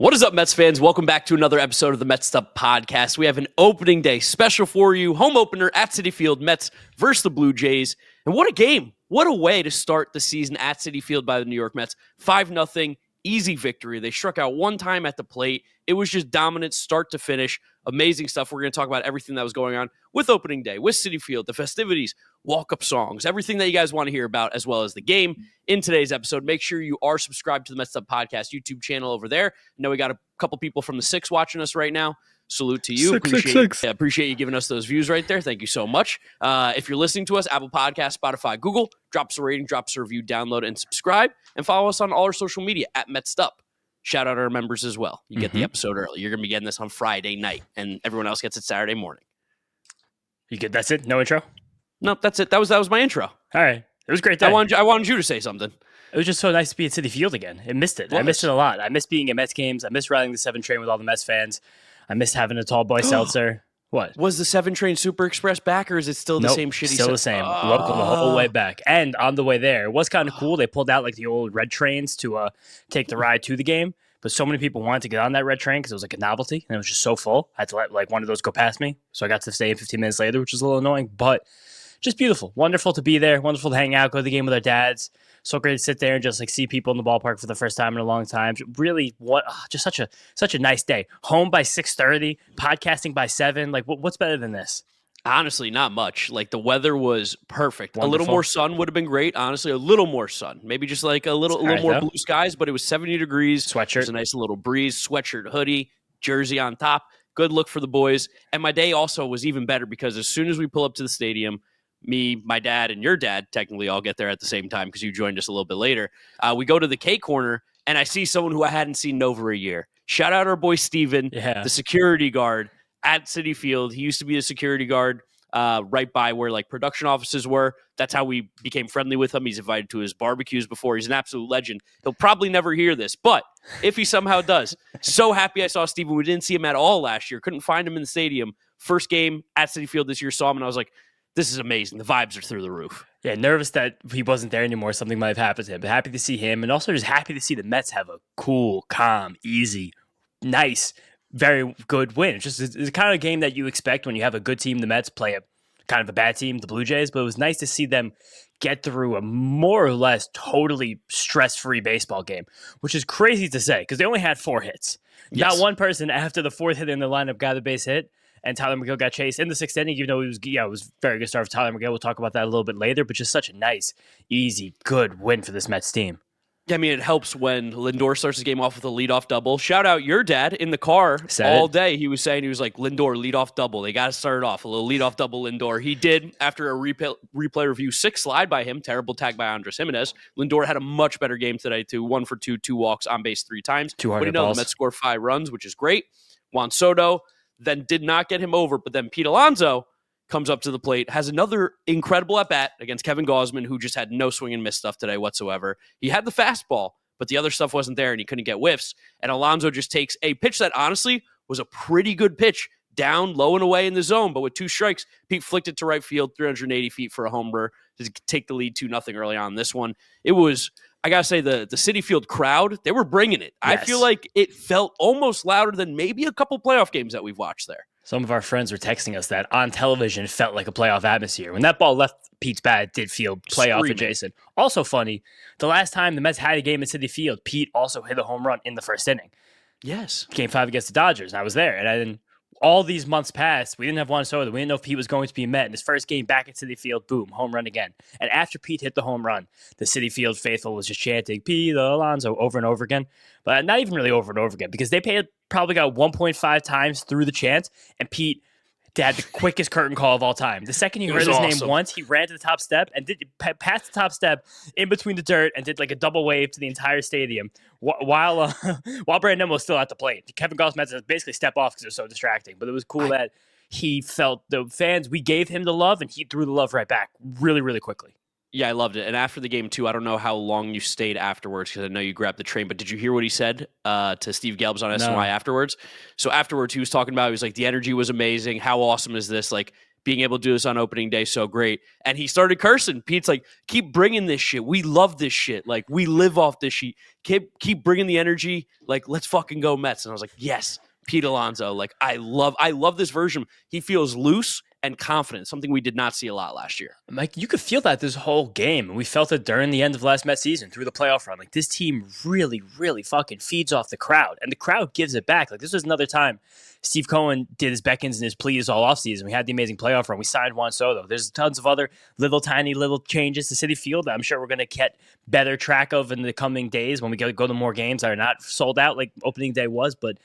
What is up, Mets fans? Welcome back to another episode of the Mets'd podcast. We have an opening day special for you. Home opener at Citi Field, Mets versus the Blue Jays. And what a game. What a way to start the season at Citi Field by the New York Mets. 5-0, easy victory. They struck out one time at the plate. It was just dominant start to finish. Amazing stuff. We're going to talk about everything that was going on with opening day, with Citi Field, the festivities, walk-up songs, everything that you guys want to hear about, as well as the game in today's episode. Make sure you are subscribed to the Mets'd podcast YouTube channel over there. I know we got a couple people from the 6 watching us right now. Salute to you. Appreciate you giving us those views right there. Thank you so much. If you're listening to us, Apple Podcasts, Spotify, Google, drop us a rating, drop us a review, download and subscribe, and follow us on all our social media at Mets'd. Shout out our members as well. You get the episode early. You're going to be getting this on Friday night, and everyone else gets it Saturday morning. You good? That's it? No intro? Nope, that's it. That was my intro. All right. It was a great day. I wanted you to say something. It was just so nice to be at Citi Field again. I missed it. I missed it a lot. I missed being at Mets games. I missed riding the 7 train with all the Mets fans. I missed having a tall boy seltzer. What? Was the 7 train Super Express back, or is it still the same shitty? Still the same. Local the whole way back. And on the way there, it was kind of cool. They pulled out like the old red trains to take the ride to the game. But so many people wanted to get on that red train because it was like a novelty, and it was just so full. I had to let like one of those go past me. So I got to stay 15 minutes later, which was a little annoying. But just beautiful. Wonderful to be there. Wonderful to hang out, go to the game with our dads. So great to sit there and just like see people in the ballpark for the first time in a long time. Really, just such a nice day. Home by 6:30, podcasting by 7. Like, what's better than this? Honestly, not much. Like, the weather was perfect. Wonderful. A little more sun would have been great. Honestly, a little more sun. Maybe just like a little more blue skies, but it was 70 degrees. Sweatshirt. It was a nice little breeze. Sweatshirt, hoodie, jersey on top. Good look for the boys. And my day also was even better because as soon as we pull up to the stadium, me, my dad, and your dad technically all get there at the same time because you joined us a little bit later. We go to the K corner, and I see someone who I hadn't seen in over a year. Shout out our boy Steven, the security guard at Citi Field. He used to be a security guard right by where like production offices were. That's how we became friendly with him. He's invited to his barbecues before. He's an absolute legend. He'll probably never hear this, but if he somehow does, so happy I saw Steven. We didn't see him at all last year. Couldn't find him in the stadium. First game at Citi Field this year, saw him, and I was like, this is amazing. The vibes are through the roof. Yeah, nervous that he wasn't there anymore. Something might have happened to him. But happy to see him, and also just happy to see the Mets have a cool, calm, easy, nice, very good win. It's the kind of game that you expect when you have a good team. The Mets play a kind of a bad team, the Blue Jays, but it was nice to see them get through a more or less totally stress-free baseball game, which is crazy to say because they only had 4 hits. Yes. Not one person after the 4th hit in the lineup got a base hit. And Tylor Megill got chased in the 6th inning, even though it was a very good start for Tylor Megill. We'll talk about that a little bit later, but just such a nice, easy, good win for this Mets team. Yeah, I mean, it helps when Lindor starts the game off with a leadoff double. Shout out your dad in the car all day. He was like, Lindor, leadoff double. They got to start it off. A little leadoff double, Lindor. He did after a replay review. 6 slide by him. Terrible tag by Andres Gimenez. Lindor had a much better game today, too. 1 for 2, 2 walks, on base 3 times. 200 balls. The Mets scored 5 runs, which is great. Juan Soto then did not get him over, but then Pete Alonso comes up to the plate, has another incredible at-bat against Kevin Gausman, who just had no swing and miss stuff today whatsoever. He had the fastball, but the other stuff wasn't there, and he couldn't get whiffs. And Alonso just takes a pitch that honestly was a pretty good pitch, down, low and away in the zone, but with 2 strikes, Pete flicked it to right field, 380 feet for a homer to take the lead 2-0 early on this one. It was, I got to say, the Citi Field crowd, they were bringing it. Yes. I feel like it felt almost louder than maybe a couple playoff games that we've watched there. Some of our friends were texting us that on television it felt like a playoff atmosphere. When that ball left Pete's bat, it did feel playoff adjacent. Also funny, the last time the Mets had a game at Citi Field, Pete also hit a home run in the 1st inning. Yes. Game 5 against the Dodgers, and I was there. And then all these months passed. We didn't have Juan Soto. We didn't know if Pete was going to be Met. In his first game back at Citi Field, boom, home run again. And after Pete hit the home run, the Citi Field faithful was just chanting, Pete Alonso, over and over again. But not even really over and over again, because they probably got 1.5 times through the chant, and Pete had the quickest curtain call of all time. The second you heard his name once, he ran to the top step and did past the top step in between the dirt and did like a double wave to the entire stadium while Brandon was still at the plate. Kevin Gausman had to basically step off because it was so distracting. But it was cool that he felt the fans, we gave him the love, and he threw the love right back really, really quickly. Yeah, I loved it. And after the game, too, I don't know how long you stayed afterwards because I know you grabbed the train, but did you hear what he said to Steve Gelbs on SNY afterwards? So afterwards, he was talking about, he was like, the energy was amazing. How awesome is this? Like, being able to do this on opening day so great. And he started cursing. Pete's like, keep bringing this shit. We love this shit. Like, we live off this shit. Keep bringing the energy. Like, let's fucking go Mets. And I was like, yes, Pete Alonso. Like, I love this version. He feels loose and confident, something we did not see a lot last year. Mike, you could feel that this whole game. And we felt it during the end of last Mets season through the playoff run. Like, this team really, really fucking feeds off the crowd. And the crowd gives it back. Like, this was another time Steve Cohen did his beckons and his pleas all offseason. We had the amazing playoff run. We signed Juan Soto. There's tons of other tiny little changes to Citi Field that I'm sure we're going to get better track of in the coming days when we go to more games that are not sold out like opening day was. But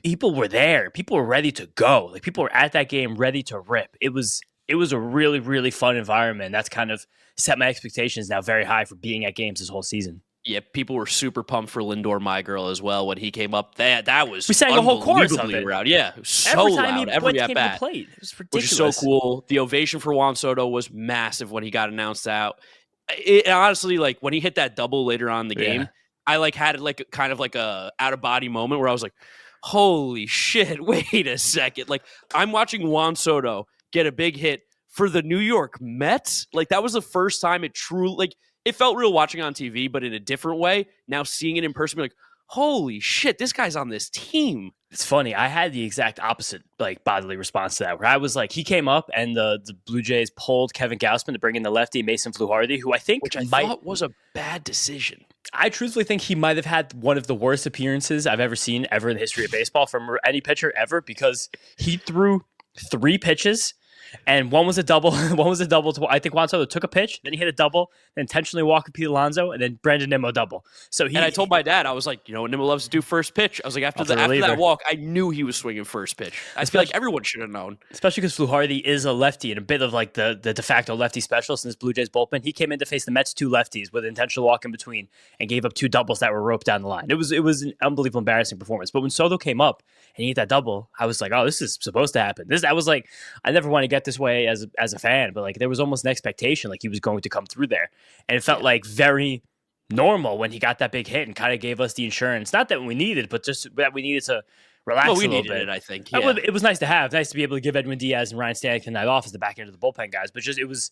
people were there. People were ready to go. Like, people were at that game ready to rip. It was a really, really fun environment. That's kind of set my expectations now very high for being at games this whole season. Yeah, people were super pumped for Lindor, my girl, as well when he came up. That was we sang a whole chorus of it. Loud. Yeah, it was so every time loud. He every came at bat, to the plate. It was ridiculous. Which is so cool. The ovation for Juan Soto was massive when he got announced out. Honestly, like when he hit that double later on in the game, I like had like kind of like a out of body moment where I was like, holy shit, wait a second. Like, I'm watching Juan Soto get a big hit for the New York Mets. Like, that was the first time it truly, like, it felt real watching on TV, but in a different way. Now seeing it in person, be like, holy shit, this guy's on this team. It's funny. I had the exact opposite, like, bodily response to that, where I was like, he came up and the Blue Jays pulled Kevin Gausman to bring in the lefty Mason Fluharty, who I think thought was a bad decision. I truthfully think he might have had one of the worst appearances I've ever seen in the history of baseball from any pitcher ever, because he threw 3 pitches. And one was a double. I think Juan Soto took a pitch, then he hit a double, then intentionally walked Pete Alonso, and then Brandon Nimmo double. And I told my dad, I was like, you know what Nimmo loves to do, first pitch. I was like, after that walk, I knew he was swinging first pitch. I feel like everyone should have known. Especially because Fluharty is a lefty and a bit of like the de facto lefty specialist in this Blue Jays bullpen. He came in to face the Mets 2 lefties with an intentional walk in between and gave up 2 doubles that were roped down the line. It was an unbelievable, embarrassing performance. But when Soto came up and he hit that double, I was like, oh, this is supposed to happen. I was like, I never want to get this way as a fan, but like there was almost an expectation like he was going to come through there, and it felt like very normal when he got that big hit and kind of gave us the insurance, not that we needed, but just that we needed to relax a little bit. I think it was nice to be able to give Edwin Diaz and Ryan Stanley the night off as the back end of the bullpen guys, but just it was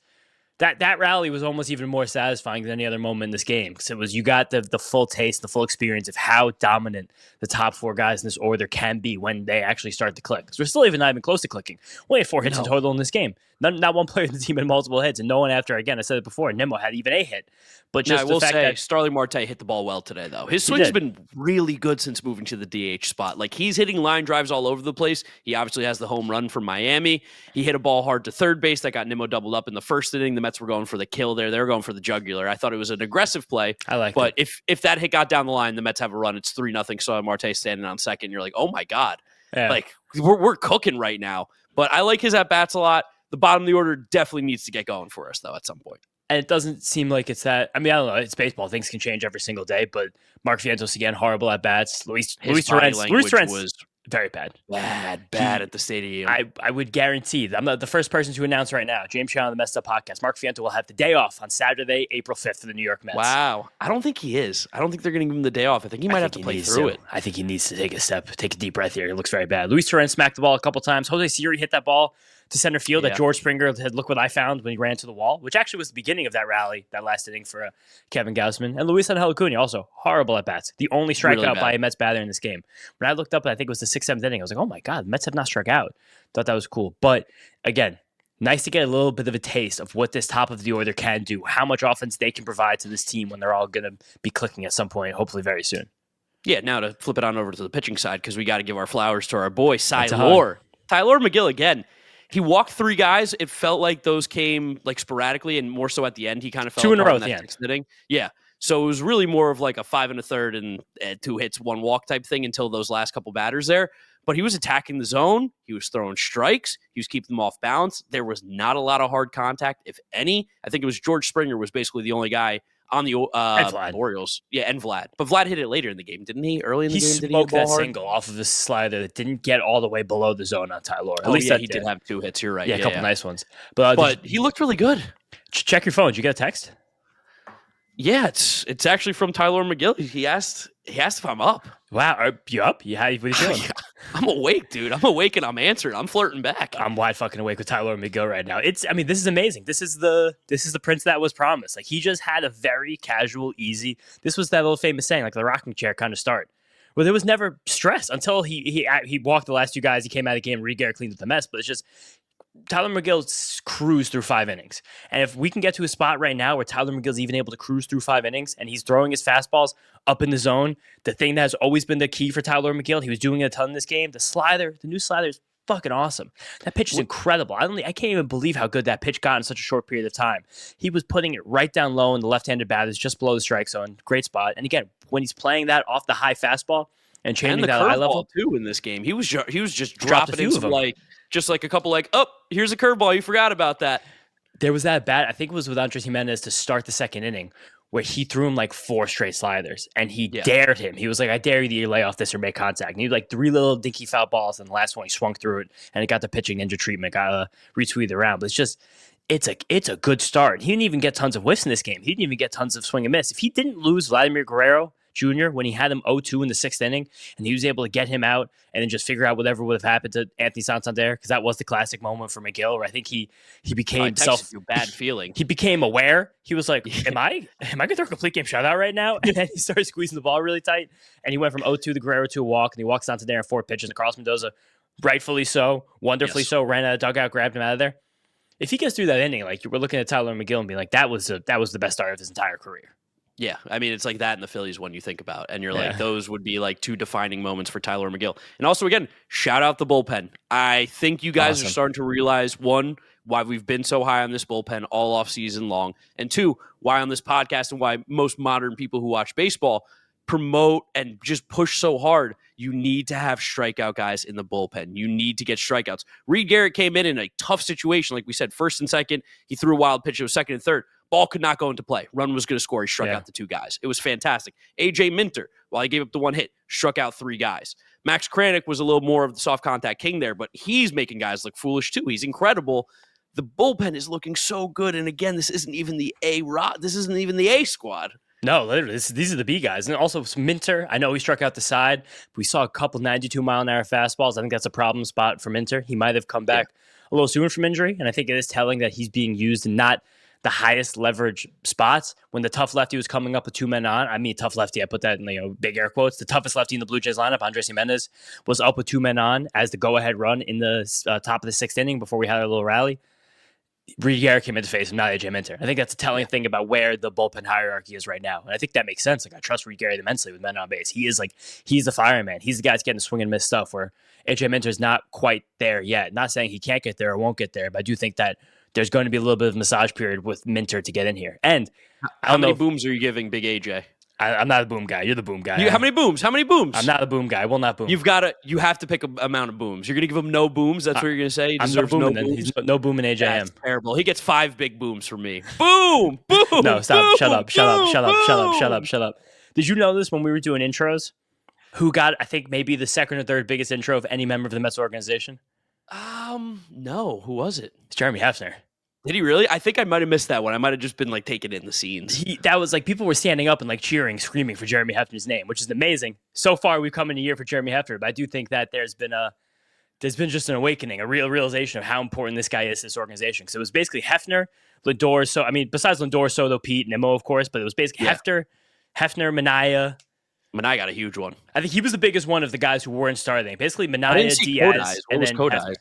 that rally was almost even more satisfying than any other moment in this game, because it was, you got the full taste, the full experience of how dominant the top 4 guys in this order can be when they actually start to click. Because we're still not even close to clicking. We only had 4 hits in total in this game. Not one player in the team had multiple hits, and no one after, again, I said it before, Nimmo had even a hit. But just I will say, Starling Marte hit the ball well today, though. His swing's been really good since moving to the DH spot. Like, he's hitting line drives all over the place. He obviously has the home run from Miami. He hit a ball hard to third base that got Nimmo doubled up in the first inning. The Mets were going for the kill there. They were going for the jugular. I thought it was an aggressive play. I like But if that hit got down the line, the Mets have a run. It's 3-0. Starling Marte standing on second. You're like, oh, my God. Yeah. Like, we're cooking right now. But I like his at-bats a lot. The bottom of the order definitely needs to get going for us, though, at some point. And it doesn't seem like it's that. I mean, I don't know. It's baseball. Things can change every single day. But Mark Vientos, again, horrible at bats. Luis Torrens was very bad. Bad at the stadium. I would guarantee that I'm not the first person to announce right now. James Shaw on the Mets'd podcast. Mark Vientos will have the day off on Saturday, April 5th for the New York Mets. Wow. I don't think he is. I don't think they're going to give him the day off. I think he might have to play through it. I think he needs to take a deep breath here. It looks very bad. Luis Torrens smacked the ball a couple times. Jose Siri hit that ball to center field that George Springer had, look what I found when he ran to the wall, which actually was the beginning of that rally, that last inning for Kevin Gausman. And Luis Angel Acuna, also horrible at bats. The only strikeout by a Mets batter in this game. When I looked up, I think it was the 6th, 7th inning, I was like, oh my God, the Mets have not struck out. Thought that was cool. But again, nice to get a little bit of a taste of what this top of the order can do, how much offense they can provide to this team when they're all going to be clicking at some point, hopefully very soon. Yeah, now to flip it on over to the pitching side, because we got to give our flowers to our boy, Tylor Megill again. He walked 3 guys. It felt like those came like sporadically, and more so at the end. He kind of fell 2 in a row at the end. Inning. Yeah. So it was really more of like a 5 1/3 and 2 hits, 1 walk type thing until those last couple batters there. But he was attacking the zone. He was throwing strikes. He was keeping them off balance. There was not a lot of hard contact, if any. I think it was George Springer was basically the only guy on the Orioles. Yeah, and Vlad. But Vlad hit it later in the game, didn't he? Early in the game, did he smoked that single off of the slider that didn't get all the way below the zone on Tylor. At least he did have 2 hits. You're right. Yeah, a couple nice ones. But he looked really good. Check your phone. Did you get a text? Yeah, it's actually from Tylor Megill. He asked if I'm up. Wow, are you up? What are you feeling? I'm awake, dude. I'm awake and I'm answering. I'm flirting back. I'm wide fucking awake with Tylor Megill right now. I mean, this is amazing. This is the prince that was promised. Like, he just had a very casual, easy. This was that little famous saying, like the rocking chair kind of start, where there was never stress until he walked the last two guys. He came out of the game. Reed Garrett cleaned up the mess, but it's just Tylor Megill cruised through 5 innings. And if we can get to a spot right now where Tylor Megill's even able to cruise through 5 innings and he's throwing his fastballs up in the zone, the thing that has always been the key for Tylor Megill, he was doing it a ton in this game. The new slider is fucking awesome. That pitch is incredible. I can't even believe how good that pitch got in such a short period of time. He was putting it right down low in the left-handed batters, just below the strike zone. Great spot. And again, when he's playing that off the high fastball and changing that high level too in this game, he was just dropping it just like a couple here's a curveball. You forgot about that. There was that bat, I think it was with Andres Jimenez to start the second inning, where he threw him like 4 straight sliders, and he dared him. He was like, I dare you to lay off this or make contact. And he had like 3 little dinky foul balls, and the last one he swung through it, and it got the pitching ninja treatment, got retweeted around. But it's a good start. He didn't even get tons of whiffs in this game. He didn't even get tons of swing and miss. If he didn't lose Vladimir Guerrero Jr. when he had him 0-2 in the 6th inning, and he was able to get him out and then just figure out whatever would have happened to Anthony Santander, because that was the classic moment for McGill, where I think he became bad feeling. He became aware. He was like, am I going to throw a complete game shutout right now? And then he started squeezing the ball really tight, and he went from 0-2 to Guerrero to a walk, and he walks Santander in 4 pitches, and Carlos Mendoza, rightfully so, wonderfully so, ran out of dugout, grabbed him out of there. If he gets through that inning, like, we're looking at Tylor Megill and being like, that was the best start of his entire career. Yeah, I mean, it's like that in the Phillies one you think about, and you're like, those would be like 2 defining moments for Tylor Megill. And also, again, shout out the bullpen. I think you guys are starting to realize, 1, why we've been so high on this bullpen all off season long, and 2, why on this podcast and why most modern people who watch baseball promote and just push so hard. You need to have strikeout guys in the bullpen. You need to get strikeouts. Reed Garrett came in a tough situation, like we said, 1st and 2nd. He threw a wild pitch. It was 2nd and 3rd. Ball could not go into play. Run was going to score. He struck out the 2 guys. It was fantastic. AJ Minter, while he gave up the 1 hit, struck out 3 guys. Max Kranick was a little more of the soft contact king there, but he's making guys look foolish too. He's incredible. The bullpen is looking so good. And again, this isn't even the A squad. No, literally, these are the B guys. And also Minter, I know he struck out the side, but we saw a couple 92-mile-an-hour fastballs. I think that's a problem spot for Minter. He might have come back a little sooner from injury, and I think it is telling that he's being used in not the highest leverage spots. When the tough lefty was coming up with 2 men on, I mean, tough lefty, I put that in big air quotes. The toughest lefty in the Blue Jays lineup, Andres Jimenez, was up with 2 men on as the go-ahead run in the top of the 6th inning before we had our little rally. Reed Garrett came in to face him, not AJ Minter. I think that's a telling thing about where the bullpen hierarchy is right now. And I think that makes sense. Like, I trust Reed Garrett immensely with men on base. He's the fireman. He's the guy that's getting the swing and miss stuff, where AJ Minter's not quite there yet. Not saying he can't get there or won't get there, but I do think that there's going to be a little bit of a massage period with Minter to get in here. And how many booms are you giving Big AJ? I'm not a boom guy. You're the boom guy. How many booms? I'm not a boom guy. I will not boom. You have to pick an amount of booms. You're going to give him no booms? That's what you're going to say? He deserves no booms. He's no boom in AJM. That's terrible. He gets 5 big booms from me. Boom! Boom! No, stop. Boom, shut up. Shut up. Did you know this when we were doing intros? Who got, I think, maybe the 2nd or 3rd biggest intro of any member of the Mets organization? No. Who was it? It's Jeremy Hefner. Did he really? I think I might have missed that one. I might have just been taking in the scenes. That was people were standing up and cheering, screaming for Jeremy Hefner's name, which is amazing. So far, we've come in a year for Jeremy Hefner, but I do think that there's been just an awakening, a real realization of how important this guy is to this organization. Because it was basically Hefner, Lindor, besides Lindor, Soto, Pete, and Nimmo, of course, but it was basically Hefner, Minaya. Minaya got a huge one. I think he was the biggest one of the guys who weren't starting. Basically, Minaya, Diaz, and then Hefner.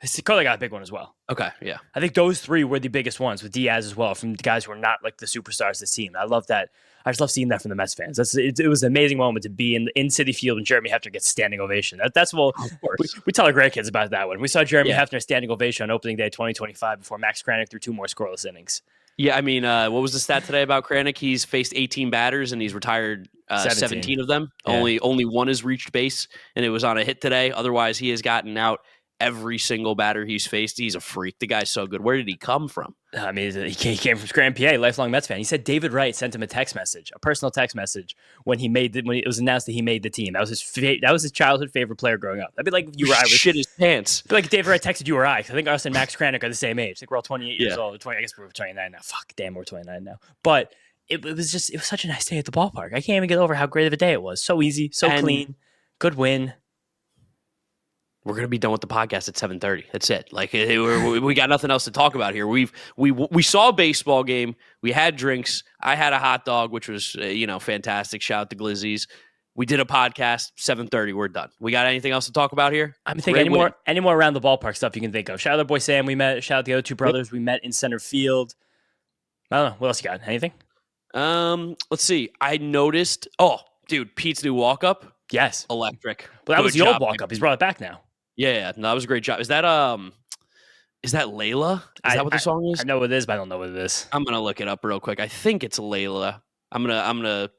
Kodai got a big one as well. Okay, yeah. I think those 3 were the biggest ones, with Diaz as well, from the guys who are not the superstars of this team. I love that. I just love seeing that from the Mets fans. It was an amazing moment to be in Citi Field when Jeremy Hefner gets standing ovation. We tell our grandkids about that one. We saw Jeremy Hefner standing ovation on opening day 2025 before Max Kranick threw 2 more scoreless innings. Yeah, I mean, what was the stat today about Kranick? He's faced 18 batters and he's retired 17 of them. Yeah. Only 1 has reached base, and it was on a hit today. Otherwise, he has gotten out every single batter he's faced. He's a freak. The guy's so good. Where did he come from? I mean, he came from Scranton, PA, lifelong Mets fan. He said David Wright sent him a personal text message when it was announced that he made the team. That was his childhood favorite player growing up. That'd be like if you or I shit his pants. Like if David Wright texted you or I. I think us and Max Kranick are the same age. I think we're all 28 years old. I guess we're 29 now. Fuck, damn, we're 29 now. But it was such a nice day at the ballpark. I can't even get over how great of a day it was. So easy, so clean, good win. we're gonna be done with the podcast at 7:30. That's it. Like we got nothing else to talk about here. We saw a baseball game. We had drinks. I had a hot dog, which was fantastic. Shout out to Glizzy's. We did a podcast. 7:30. We're done. We got anything else to talk about here? I'm thinking any more around the ballpark stuff you can think of. Shout out to boy Sam. We met. Shout out the other two brothers. Yep. We met in center field. I don't know. What else you got? Anything? Let's see. I noticed. Oh, dude, Pete's new walk up. Yes, electric. Well, that was the old walk up. He's brought it back now. Yeah, no, that was a great job. Is that Layla? Is that what the song is? I know what it is, but I don't know what it is. I'm gonna look it up real quick. I think it's Layla. I'm gonna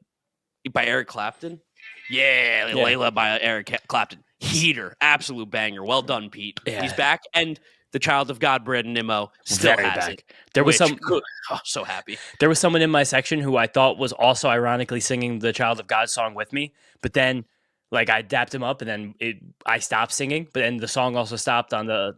by Eric Clapton. Yeah, Layla by Eric Clapton. Heater, absolute banger. Well done, Pete. Yeah. He's back, and the child of God, Brandon Nimmo, still has back. It. There was so happy. There was someone in my section who I thought was also ironically singing the Child of God song with me, but then like I dapped him up, and then I stopped singing, but then the song also stopped on the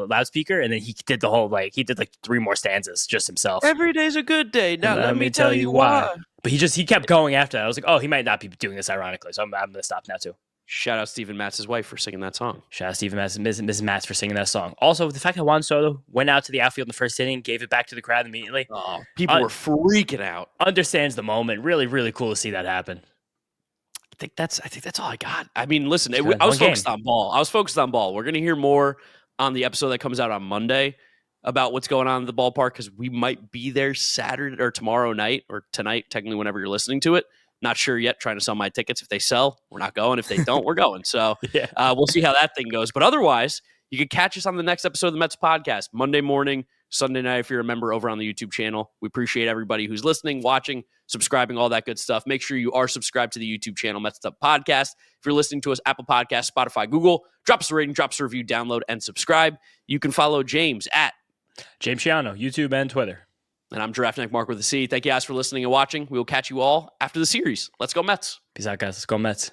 loudspeaker, and then he did the whole he did 3 more stanzas just himself. Every day's a good day. Now let me tell you why. But he kept going after that. I was like, oh, he might not be doing this ironically, so I'm gonna stop now too. Shout out Stephen Matz' wife for singing that song. Shout out Stephen Matz, Mrs. Matz for singing that song. Also, the fact that Juan Soto went out to the outfield in the first inning, gave it back to the crowd immediately. Oh, people were freaking out. Understands the moment. Really, really cool to see that happen. I think that's all I got. I mean, listen, I was focused on ball. We're gonna hear more on the episode that comes out on Monday about what's going on in the ballpark because we might be there Saturday or tomorrow night or tonight, technically whenever you're listening to it. Not sure yet. Trying to sell my tickets. If they sell, we're not going. If they don't, we're going. So we'll see how that thing goes. But otherwise, you can catch us on the next episode of the Mets podcast, Monday morning, Sunday night, if you're a member over on the YouTube channel. We appreciate everybody who's listening, watching, subscribing, all that good stuff. Make sure you are subscribed to the YouTube channel, Mets'd Podcast. If you're listening to us, Apple Podcasts, Spotify, Google, drop us a rating, drop us a review, download, and subscribe. You can follow James at James Shiano, YouTube and Twitter. And I'm Giraffe Neck Mark with a C. Thank you guys for listening and watching. We will catch you all after the series. Let's go Mets. Peace out, guys. Let's go Mets.